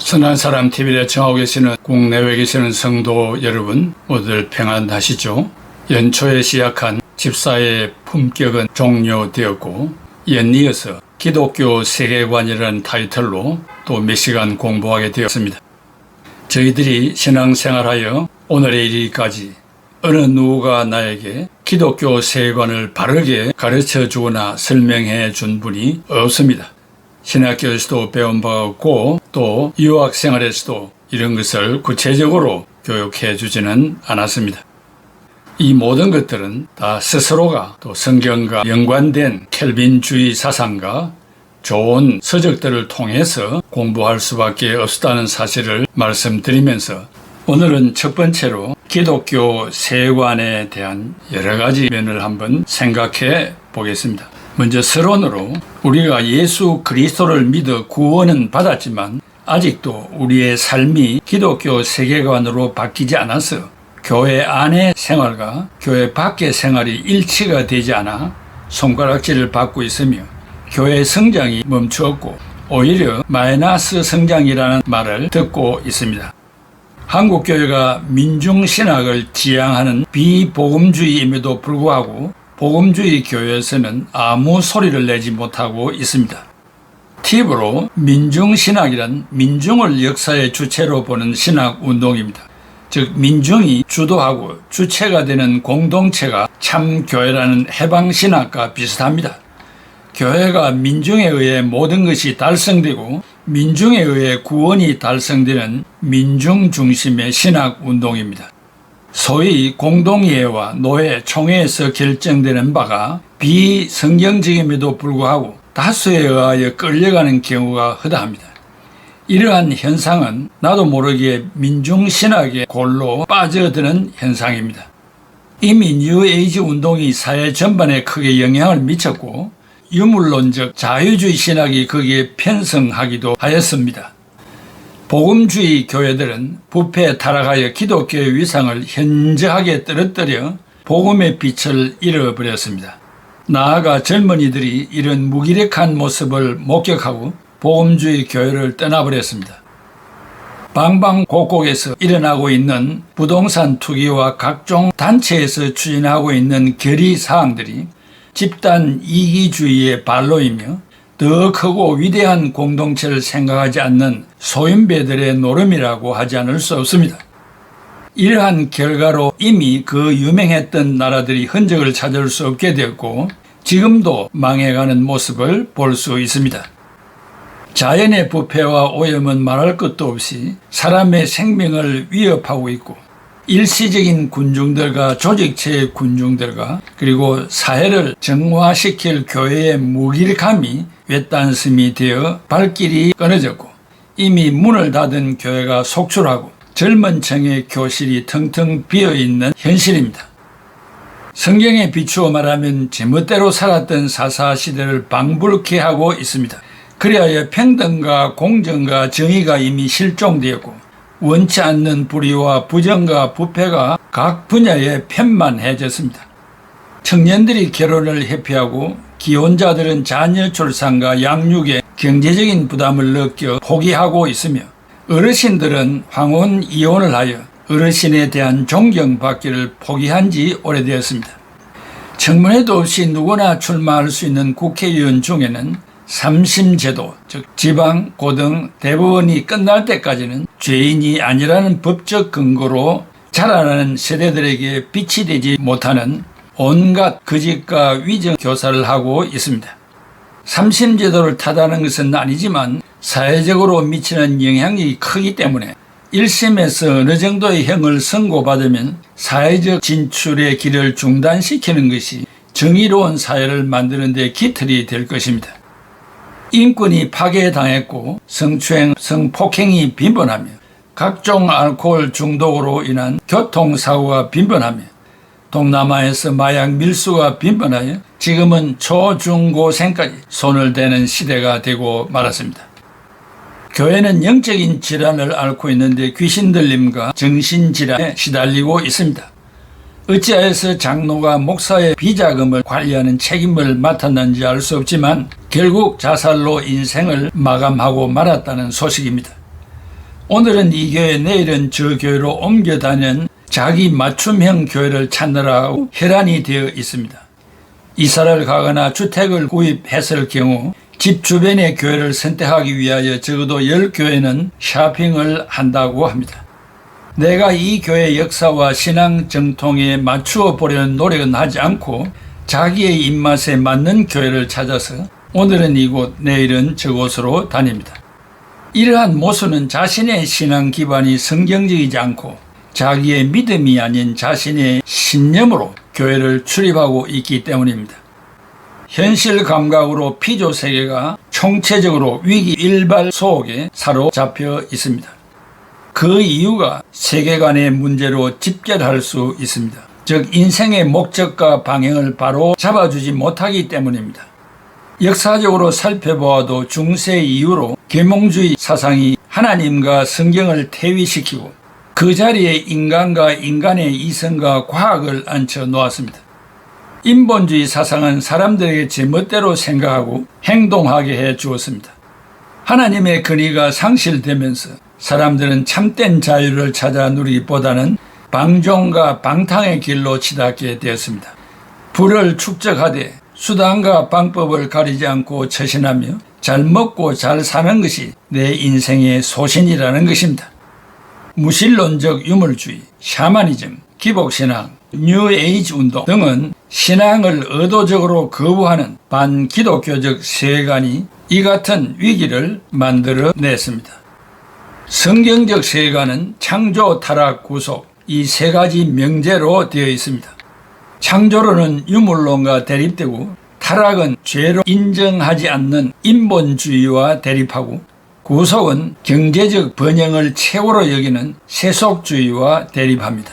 선한 사람 TV를 청하고 계시는 국내외에 계시는 성도 여러분 모두들 평안하시죠? 연초에 시작한 집사의 품격은 종료되었고 연이어서 기독교 세계관이라는 타이틀로 또 몇 시간 공부하게 되었습니다. 저희들이 신앙생활하여 오늘에 이르기까지 어느 누구가 나에게 기독교 세계관을 바르게 가르쳐 주거나 설명해 준 분이 없습니다. 신학교에서도 배운 바가 없고 또 유학생활에서도 이런 것을 구체적으로 교육해 주지는 않았습니다. 이 모든 것들은 다 스스로가 또 성경과 연관된 켈빈주의 사상과 좋은 서적들을 통해서 공부할 수밖에 없다는 사실을 말씀드리면서 오늘은 첫 번째로 기독교 세계관에 대한 여러 가지 면을 한번 생각해 보겠습니다. 먼저 서론으로 우리가 예수 그리스도를 믿어 구원은 받았지만 아직도 우리의 삶이 기독교 세계관으로 바뀌지 않아서 교회 안의 생활과 교회 밖의 생활이 일치가 되지 않아 손가락질을 받고 있으며 교회 성장이 멈추었고 오히려 마이너스 성장이라는 말을 듣고 있습니다. 한국교회가 민중신학을 지향하는 비복음주의임에도 불구하고 복음주의 교회에서는 아무 소리를 내지 못하고 있습니다. 팁으로 민중신학이란 민중을 역사의 주체로 보는 신학운동입니다. 즉 민중이 주도하고 주체가 되는 공동체가 참교회라는 해방신학과 비슷합니다. 교회가 민중에 의해 모든 것이 달성되고 민중에 의해 구원이 달성되는 민중 중심의 신학운동입니다. 소위 공동이해와 노예, 총회에서 결정되는 바가 비성경적임에도 불구하고 다수에 의하여 끌려가는 경우가 허다합니다. 이러한 현상은 나도 모르게 민중신학의 골로 빠져드는 현상입니다. 이미 뉴에이지 운동이 사회 전반에 크게 영향을 미쳤고 유물론적 자유주의 신학이 거기에 편성하기도 하였습니다. 복음주의 교회들은 부패에 타락하여 기독교의 위상을 현저하게 떨어뜨려 복음의 빛을 잃어버렸습니다. 나아가 젊은이들이 이런 무기력한 모습을 목격하고 복음주의 교회를 떠나버렸습니다. 방방곡곡에서 일어나고 있는 부동산 투기와 각종 단체에서 추진하고 있는 결의사항들이 집단 이기주의의 발로이며 더 크고 위대한 공동체를 생각하지 않는 소인배들의 노름이라고 하지 않을 수 없습니다. 이러한 결과로 이미 그 유명했던 나라들이 흔적을 찾을 수 없게 되었고 지금도 망해가는 모습을 볼 수 있습니다. 자연의 부패와 오염은 말할 것도 없이 사람의 생명을 위협하고 있고 일시적인 군중들과 조직체의 군중들과 그리고 사회를 정화시킬 교회의 무기력함이 외딴섬이 되어 발길이 끊어졌고 이미 문을 닫은 교회가 속출하고 젊은 층의 교실이 텅텅 비어있는 현실입니다. 성경에 비추어 말하면 제멋대로 살았던 사사시대를 방불케 하고 있습니다. 그리하여 평등과 공정과 정의가 이미 실종되었고 원치 않는 불의와 부정과 부패가 각 분야에 편만해졌습니다. 청년들이 결혼을 회피하고 기혼자들은 자녀 출산과 양육에 경제적인 부담을 느껴 포기하고 있으며 어르신들은 황혼 이혼을 하여 어르신에 대한 존경받기를 포기한 지 오래되었습니다. 청문회도 없이 누구나 출마할 수 있는 국회의원 중에는 삼심제도, 즉 지방, 고등, 대법원이 끝날 때까지는 죄인이 아니라는 법적 근거로 자라나는 세대들에게 빛이 되지 못하는 온갖 거짓과 위정 교사를 하고 있습니다. 삼심제도를 탓하는 것은 아니지만 사회적으로 미치는 영향력이 크기 때문에 1심에서 어느 정도의 형을 선고받으면 사회적 진출의 길을 중단시키는 것이 정의로운 사회를 만드는 데 기틀이 될 것입니다. 인권이 파괴당했고 성추행, 성폭행이 빈번하며 각종 알코올 중독으로 인한 교통사고가 빈번하며 동남아에서 마약 밀수가 빈번하여 지금은 초중고생까지 손을 대는 시대가 되고 말았습니다. 교회는 영적인 질환을 앓고 있는데 귀신 들림과 정신질환에 시달리고 있습니다. 어찌하여서 장로가 목사의 비자금을 관리하는 책임을 맡았는지 알 수 없지만 결국 자살로 인생을 마감하고 말았다는 소식입니다. 오늘은 이 교회, 내일은 저 교회로 옮겨 다니는 자기 맞춤형 교회를 찾느라고 혈안이 되어 있습니다. 이사를 가거나 주택을 구입했을 경우 집 주변의 교회를 선택하기 위하여 적어도 10교회는 쇼핑을 한다고 합니다. 내가 이 교회의 역사와 신앙 정통에 맞추어 보려는 노력은 하지 않고 자기의 입맛에 맞는 교회를 찾아서 오늘은 이곳, 내일은 저곳으로 다닙니다. 이러한 모순은 자신의 신앙 기반이 성경적이지 않고 자기의 믿음이 아닌 자신의 신념으로 교회를 출입하고 있기 때문입니다. 현실 감각으로 피조 세계가 총체적으로 위기 일발 속에 사로잡혀 있습니다. 그 이유가 세계관의 문제로 집결할 수 있습니다. 즉 인생의 목적과 방향을 바로 잡아주지 못하기 때문입니다. 역사적으로 살펴보아도 중세 이후로 계몽주의 사상이 하나님과 성경을 퇴위시키고 그 자리에 인간과 인간의 이성과 과학을 앉혀 놓았습니다. 인본주의 사상은 사람들에게 제멋대로 생각하고 행동하게 해 주었습니다. 하나님의 근위가 상실되면서 사람들은 참된 자유를 찾아 누리기보다는 방종과 방탕의 길로 치닫게 되었습니다. 부를 축적하되 수단과 방법을 가리지 않고 처신하며 잘 먹고 잘 사는 것이 내 인생의 소신이라는 것입니다. 무신론적 유물주의, 샤머니즘, 기복신앙, 뉴에이지 운동 등은 신앙을 의도적으로 거부하는 반기독교적 세계관이 이 같은 위기를 만들어냈습니다. 성경적 세계관은 창조, 타락, 구속 이 세 가지 명제로 되어 있습니다. 창조론은 유물론과 대립되고 타락은 죄로 인정하지 않는 인본주의와 대립하고 구속은 경제적 번영을 최고로 여기는 세속주의와 대립합니다.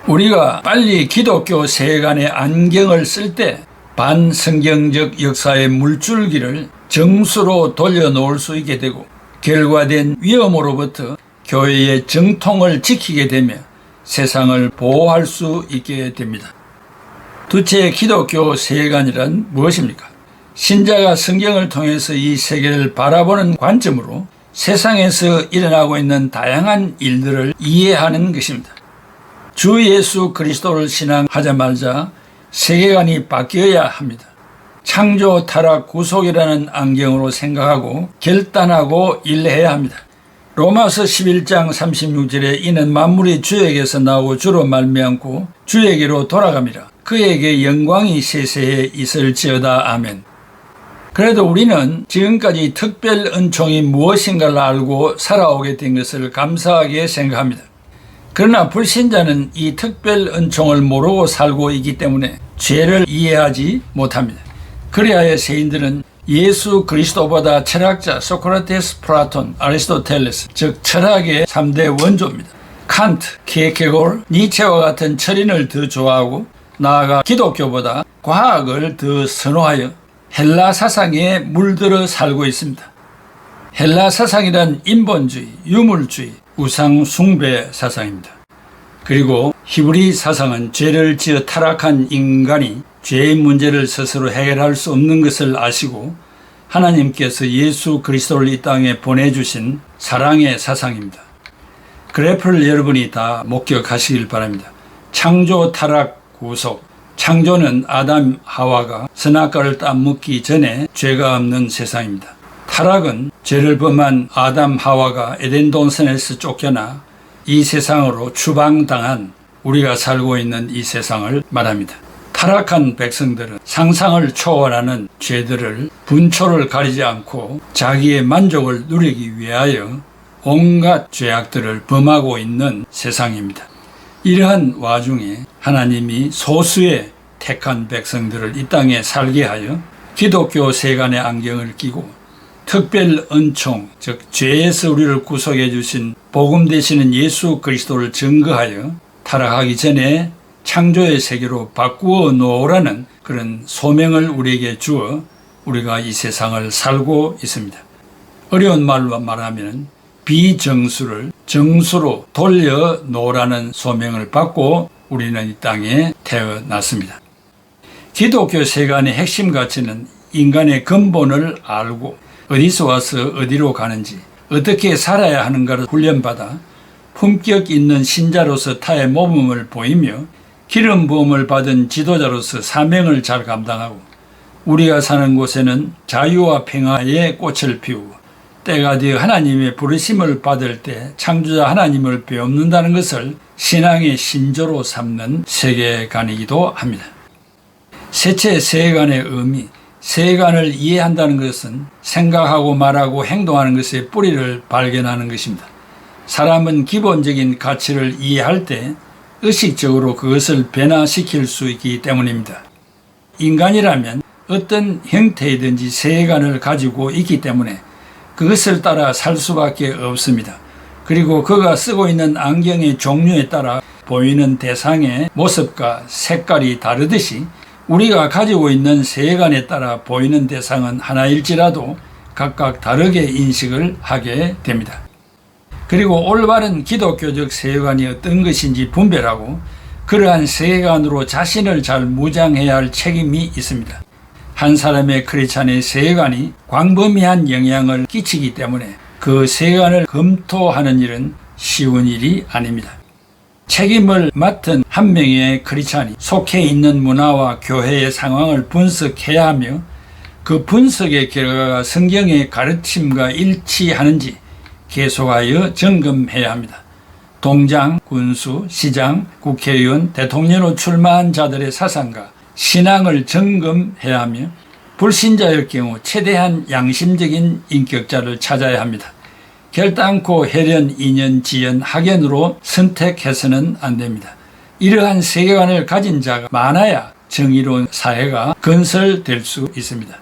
우리가 빨리 기독교 세계관의 안경을 쓸 때 반성경적 역사의 물줄기를 정수로 돌려놓을 수 있게 되고 결과된 위험으로부터 교회의 정통을 지키게 되며 세상을 보호할 수 있게 됩니다. 두째, 기독교 세계관이란 무엇입니까? 신자가 성경을 통해서 이 세계를 바라보는 관점으로 세상에서 일어나고 있는 다양한 일들을 이해하는 것입니다. 주 예수 그리스도를 신앙하자마자 세계관이 바뀌어야 합니다. 창조, 타락, 구속이라는 안경으로 생각하고 결단하고 일해야 합니다. 로마서 11장 36절에 이는 만물이 주에게서 나오고 주로 말미암고 주에게로 돌아갑니다. 그에게 영광이 세세에 있을지어다. 아멘. 그래도 우리는 지금까지 특별 은총이 무엇인가를 알고 살아오게 된 것을 감사하게 생각합니다. 그러나 불신자는 이 특별 은총을 모르고 살고 있기 때문에 죄를 이해하지 못합니다. 그리하여 세인들은 예수 그리스도보다 철학자 소크라테스, 플라톤, 아리스토텔레스 즉 철학의 3대 원조입니다. 칸트, 케케골, 니체와 같은 철인을 더 좋아하고 나아가 기독교보다 과학을 더 선호하여 헬라 사상에 물들어 살고 있습니다. 헬라 사상이란 인본주의, 유물주의, 우상 숭배 사상입니다. 그리고 히브리 사상은 죄를 지어 타락한 인간이 죄의 문제를 스스로 해결할 수 없는 것을 아시고 하나님께서 예수 그리스도를 이 땅에 보내주신 사랑의 사상입니다. 그래프를 여러분이 다 목격하시길 바랍니다. 창조, 타락, 구속. 창조는 아담, 하와가 선악과를 따먹기 전에 죄가 없는 세상입니다. 타락은 죄를 범한 아담, 하와가 에덴 동산에서 쫓겨나 이 세상으로 추방당한 우리가 살고 있는 이 세상을 말합니다. 타락한 백성들은 상상을 초월하는 죄들을 분초를 가리지 않고 자기의 만족을 누리기 위하여 온갖 죄악들을 범하고 있는 세상입니다. 이러한 와중에 하나님이 소수의 택한 백성들을 이 땅에 살게 하여 기독교 세간의 안경을 끼고 특별 은총, 즉 죄에서 우리를 구속해 주신 복음 되시는 예수 그리스도를 증거하여 타락하기 전에 창조의 세계로 바꾸어 놓으라는 그런 소명을 우리에게 주어 우리가 이 세상을 살고 있습니다. 어려운 말로 말하면 비정수를 정수로 돌려놓으라는 소명을 받고 우리는 이 땅에 태어났습니다. 기독교 세간의 핵심 가치는 인간의 근본을 알고 어디서 와서 어디로 가는지, 어떻게 살아야 하는가를 훈련받아 품격 있는 신자로서 타의 모범을 보이며 기름 부음을 받은 지도자로서 사명을 잘 감당하고 우리가 사는 곳에는 자유와 평화의 꽃을 피우고 때가 되어 하나님의 부르심을 받을 때 창조자 하나님을 배움는다는 것을 신앙의 신조로 삼는 세계관이기도 합니다. 세체 세계관의 의미, 세계관을 이해한다는 것은 생각하고 말하고 행동하는 것의 뿌리를 발견하는 것입니다. 사람은 기본적인 가치를 이해할 때 의식적으로 그것을 변화시킬 수 있기 때문입니다. 인간이라면 어떤 형태이든지 세계관을 가지고 있기 때문에 그것을 따라 살 수밖에 없습니다. 그리고 그가 쓰고 있는 안경의 종류에 따라 보이는 대상의 모습과 색깔이 다르듯이 우리가 가지고 있는 세계관에 따라 보이는 대상은 하나일지라도 각각 다르게 인식을 하게 됩니다. 그리고 올바른 기독교적 세계관이 어떤 것인지 분별하고 그러한 세계관으로 자신을 잘 무장해야 할 책임이 있습니다. 한 사람의 크리스찬의 세계관이 광범위한 영향을 끼치기 때문에 그 세계관을 검토하는 일은 쉬운 일이 아닙니다. 책임을 맡은 한 명의 크리스찬이 속해 있는 문화와 교회의 상황을 분석해야 하며 그 분석의 결과가 성경의 가르침과 일치하는지 계속하여 점검해야 합니다. 동장, 군수, 시장, 국회의원, 대통령으로 출마한 자들의 사상과 신앙을 점검해야 하며 불신자일 경우 최대한 양심적인 인격자를 찾아야 합니다. 결단코 혈연, 인연, 지연, 학연으로 선택해서는 안 됩니다. 이러한 세계관을 가진 자가 많아야 정의로운 사회가 건설될 수 있습니다.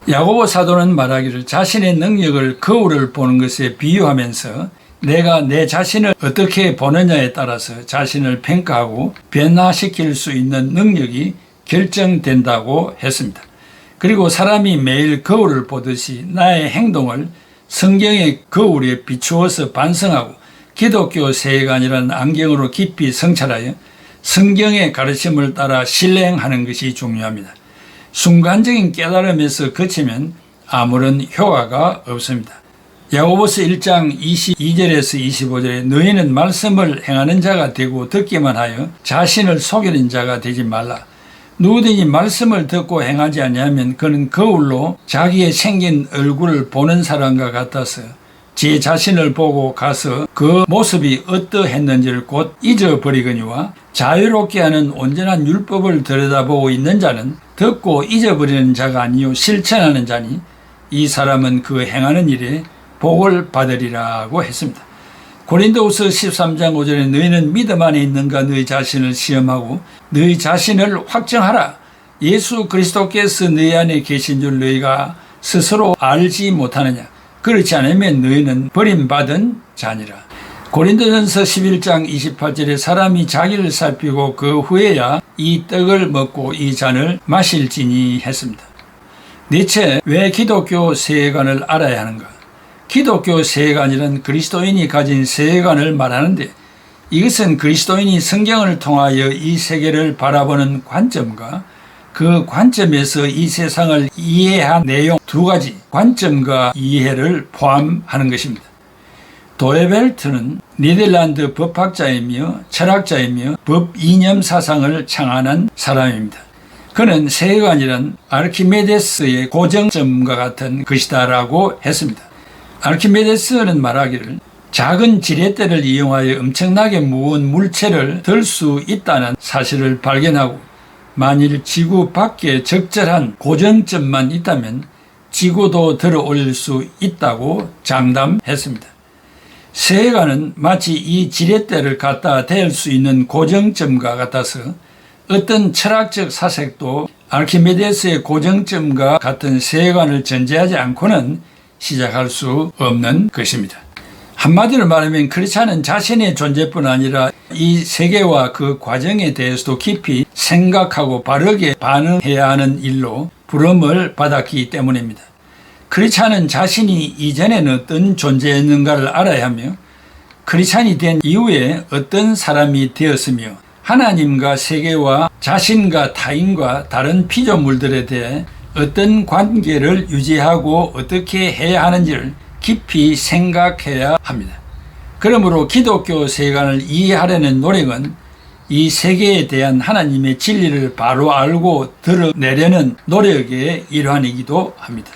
야고보 사도는 말하기를 자신의 능력을 거울을 보는 것에 비유하면서 내가 내 자신을 어떻게 보느냐에 따라서 자신을 평가하고 변화시킬 수 있는 능력이 결정된다고 했습니다. 그리고 사람이 매일 거울을 보듯이 나의 행동을 성경의 거울에 비추어서 반성하고 기독교 세계관이라는 안경으로 깊이 성찰하여 성경의 가르침을 따라 실행하는 것이 중요합니다. 순간적인 깨달음에서 그치면 아무런 효과가 없습니다. 야고보서 1장 22절에서 25절에 너희는 말씀을 행하는 자가 되고 듣기만 하여 자신을 속이는 자가 되지 말라. 누구든지 말씀을 듣고 행하지 아니하면 그는 거울로 자기의 생긴 얼굴을 보는 사람과 같아서 제 자신을 보고 가서 그 모습이 어떠했는지를 곧 잊어버리거니와 자유롭게 하는 온전한 율법을 들여다보고 있는 자는 듣고 잊어버리는 자가 아니요 실천하는 자니 이 사람은 그 행하는 일에 복을 받으리라고 했습니다. 고린도후서 13장 5절에 너희는 믿음 안에 있는가 너희 자신을 시험하고 너희 자신을 확정하라. 예수 그리스도께서 너희 안에 계신 줄 너희가 스스로 알지 못하느냐. 그렇지 않으면 너희는 버림받은 자니라. 고린도전서 11장 28절에 사람이 자기를 살피고 그 후에야 이 떡을 먹고 이 잔을 마실지니 했습니다. 대체 왜 기독교 세계관을 알아야 하는가? 기독교 세계관이란 그리스도인이 가진 세계관을 말하는데 이것은 그리스도인이 성경을 통하여 이 세계를 바라보는 관점과 그 관점에서 이 세상을 이해한 내용 두 가지 관점과 이해를 포함하는 것입니다. 도에벨트는 네덜란드 법학자이며 철학자이며 법 이념 사상을 창안한 사람입니다. 그는 세계관이란 아르키메데스의 고정점과 같은 것이다라고 했습니다. 아르키메데스는 말하기를 작은 지렛대를 이용하여 엄청나게 무거운 물체를 들 수 있다는 사실을 발견하고 만일 지구 밖에 적절한 고정점만 있다면 지구도 들어 올릴 수 있다고 장담했습니다. 세계관은 마치 이 지렛대를 갖다 댈 수 있는 고정점과 같아서 어떤 철학적 사색도 아르키메데스의 고정점과 같은 세계관을 전제하지 않고는 시작할 수 없는 것입니다. 한마디로 말하면 크리스찬은 자신의 존재뿐 아니라 이 세계와 그 과정에 대해서도 깊이 생각하고 바르게 반응해야 하는 일로 부름을 받았기 때문입니다. 크리스찬은 자신이 이전에는 어떤 존재였는가를 알아야 하며 크리스찬이 된 이후에 어떤 사람이 되었으며 하나님과 세계와 자신과 타인과 다른 피조물들에 대해 어떤 관계를 유지하고 어떻게 해야 하는지를 깊이 생각해야 합니다. 그러므로 기독교 세계관을 이해하려는 노력은 이 세계에 대한 하나님의 진리를 바로 알고 드러내려는 노력의 일환이기도 합니다.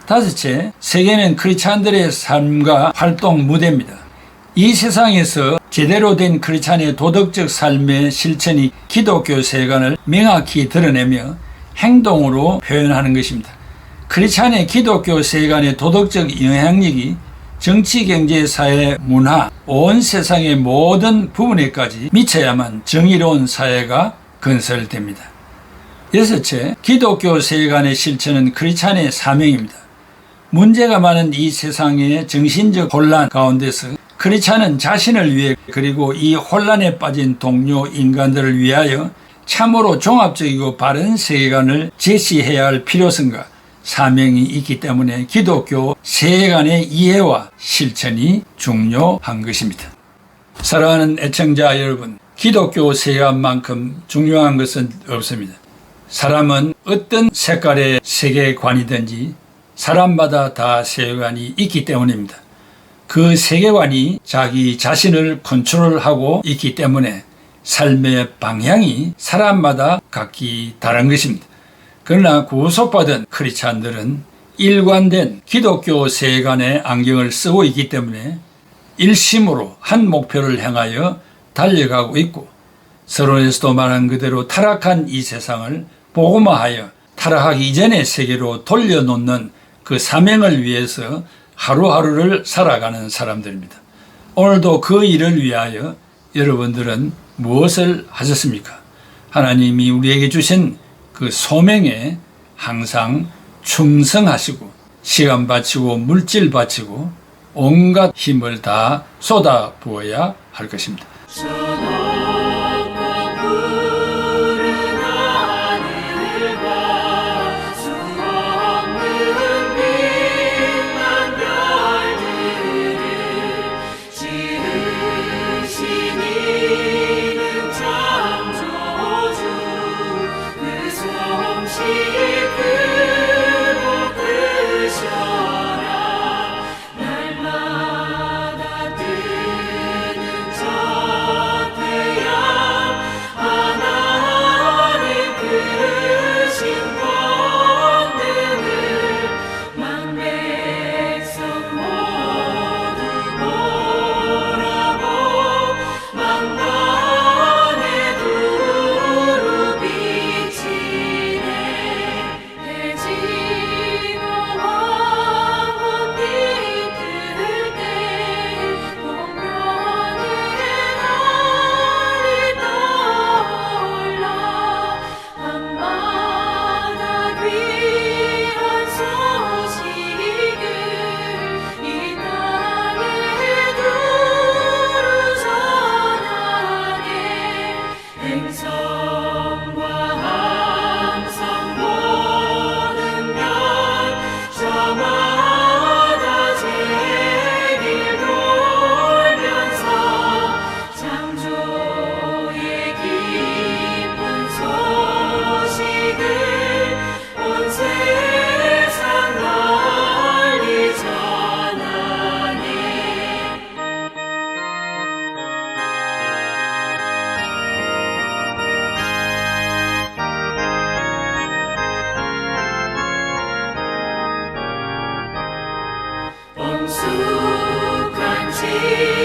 다섯째, 세계는 크리스찬들의 삶과 활동 무대입니다. 이 세상에서 제대로 된 크리스찬의 도덕적 삶의 실천이 기독교 세계관을 명확히 드러내며 행동으로 표현하는 것입니다. 크리스찬의 기독교 세계관의 도덕적 영향력이 정치, 경제, 사회, 문화, 온 세상의 모든 부분에까지 미쳐야만 정의로운 사회가 건설됩니다. 여섯째, 기독교 세계관의 실천은 크리스찬의 사명입니다. 문제가 많은 이 세상의 정신적 혼란 가운데서 크리스찬은 자신을 위해 그리고 이 혼란에 빠진 동료 인간들을 위하여 참으로 종합적이고 바른 세계관을 제시해야 할 필요성과 사명이 있기 때문에 기독교 세계관의 이해와 실천이 중요한 것입니다. 사랑하는 애청자 여러분, 기독교 세계관만큼 중요한 것은 없습니다. 사람은 어떤 색깔의 세계관이든지 사람마다 다 세계관이 있기 때문입니다. 그 세계관이 자기 자신을 컨트롤하고 있기 때문에 삶의 방향이 사람마다 각기 다른 것입니다. 그러나 구속받은 크리스찬들은 일관된 기독교 세계관의 안경을 쓰고 있기 때문에 일심으로 한 목표를 향하여 달려가고 있고, 서론에서도 말한 그대로 타락한 이 세상을 복음화하여 타락하기 이전의 세계로 돌려놓는 그 사명을 위해서 하루하루를 살아가는 사람들입니다. 오늘도 그 일을 위하여 여러분들은 무엇을 하셨습니까? 하나님이 우리에게 주신 그 소명에 항상 충성하시고 시간 바치고 물질 바치고 온갖 힘을 다 쏟아 부어야 할 것입니다. 엄숙한 지